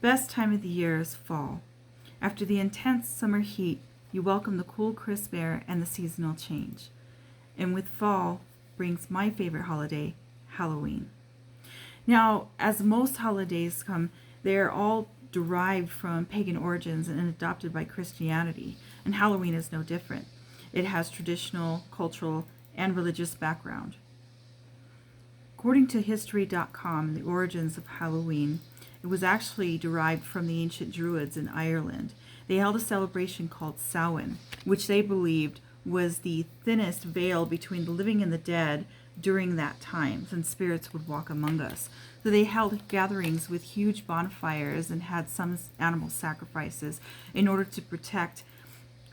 best time of the year is fall. After the intense summer heat, you welcome the cool, crisp air and the seasonal change. And with fall brings my favorite holiday, Halloween. Now, as most holidays come, they are all derived from pagan origins and adopted by Christianity, and Halloween is no different. It has traditional, cultural, and religious background. According to History.com, the origins of Halloween, it was actually derived from the ancient Druids in Ireland. They held a celebration called Samhain, which they believed was the thinnest veil between the living and the dead during that time, since spirits would walk among us. So they held gatherings with huge bonfires and had some animal sacrifices in order to protect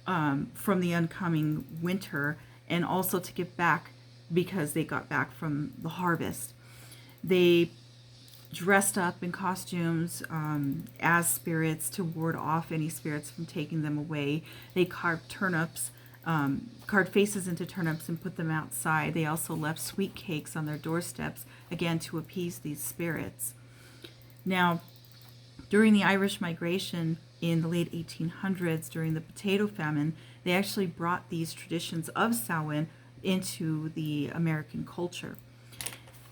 from the oncoming winter, and also to give back because they got back from the harvest. They dressed up in costumes as spirits to ward off any spirits from taking them away. They carved turnips, carved faces into turnips and put them outside. They also left sweet cakes on their doorsteps, again to appease these spirits. Now, during the Irish migration in the late 1800s, during the potato famine, they actually brought these traditions of Samhain into the American culture.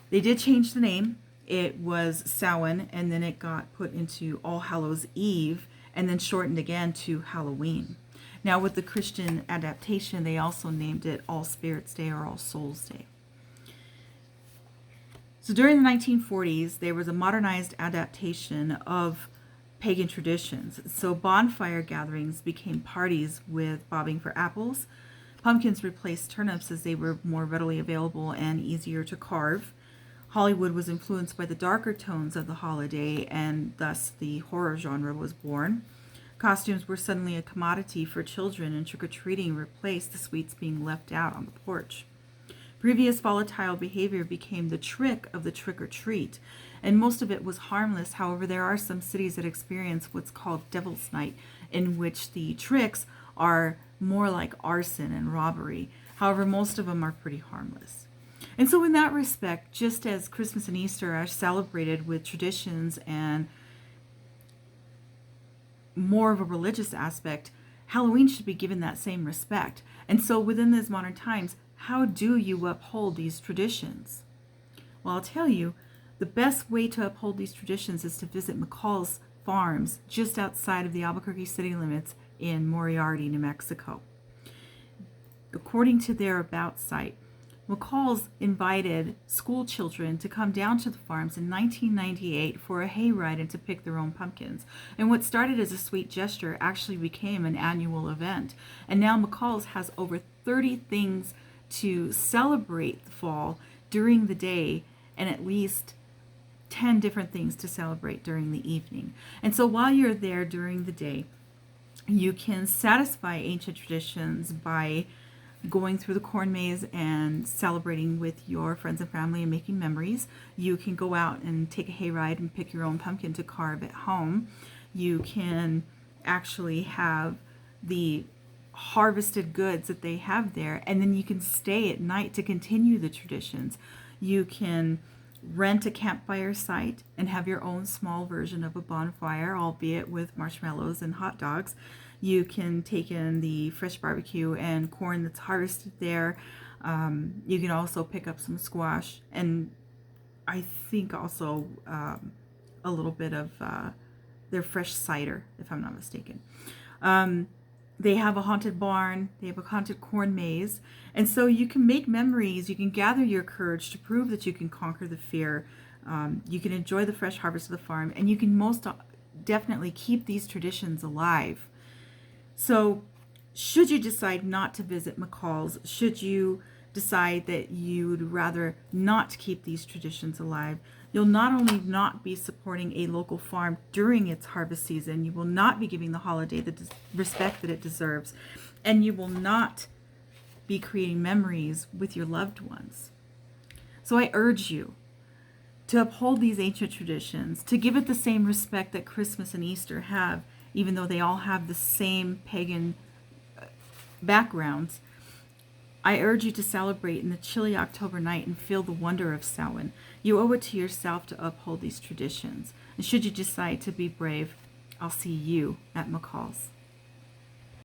They did change the name. It was Samhain, and then it got put into All Hallows Eve, and then shortened again to Halloween. Now, with the Christian adaptation, they also named it All Spirits Day or All Souls Day. So during the 1940s, there was a modernized adaptation of pagan traditions. So bonfire gatherings became parties with bobbing for apples. Pumpkins replaced turnips as they were more readily available and easier to carve. Hollywood was influenced by the darker tones of the holiday, and thus the horror genre was born. Costumes were suddenly a commodity for children, and trick-or-treating replaced the sweets being left out on the porch. Previous volatile behavior became the trick of the trick-or-treat, and most of it was harmless. However, there are some cities that experience what's called Devil's Night, in which the tricks are more like arson and robbery. However, most of them are pretty harmless. And so in that respect, just as Christmas and Easter are celebrated with traditions and more of a religious aspect, Halloween should be given that same respect. And so within these modern times, how do you uphold these traditions? Well, I'll tell you, the best way to uphold these traditions is to visit McCall's farms just outside of the Albuquerque city limits in Moriarty, New Mexico. According to their About site, McCall's invited school children to come down to the farms in 1998 for a hayride and to pick their own pumpkins. And what started as a sweet gesture actually became an annual event. And now McCall's has over 30 things to celebrate the fall during the day, and at least 10 different things to celebrate during the evening. And so while you're there during the day, you can satisfy ancient traditions by going through the corn maze and celebrating with your friends and family and making memories. You can go out and take a hayride and pick your own pumpkin to carve at home. You can actually have the harvested goods that they have there, and then you can stay at night to continue the traditions. You can rent a campfire site and have your own small version of a bonfire, albeit with marshmallows and hot dogs. You can take in the fresh barbecue and corn that's harvested there. You can also pick up some squash, and I think also a little bit of their fresh cider, if I'm not mistaken. They have a haunted barn, they have a haunted corn maze, and so you can make memories, you can gather your courage to prove that you can conquer the fear. You can enjoy the fresh harvest of the farm, and you can most definitely keep these traditions alive. So should you decide not to visit McCall's, should you decide that you would rather not keep these traditions alive, you'll not only not be supporting a local farm during its harvest season, you will not be giving the holiday the respect that it deserves, and you will not be creating memories with your loved ones. So I urge you to uphold these ancient traditions, to give it the same respect that Christmas and Easter have, even though they all have the same pagan backgrounds. I urge you to celebrate in the chilly October night and feel the wonder of Samhain. You owe it to yourself to uphold these traditions. And should you decide to be brave, I'll see you at McCall's.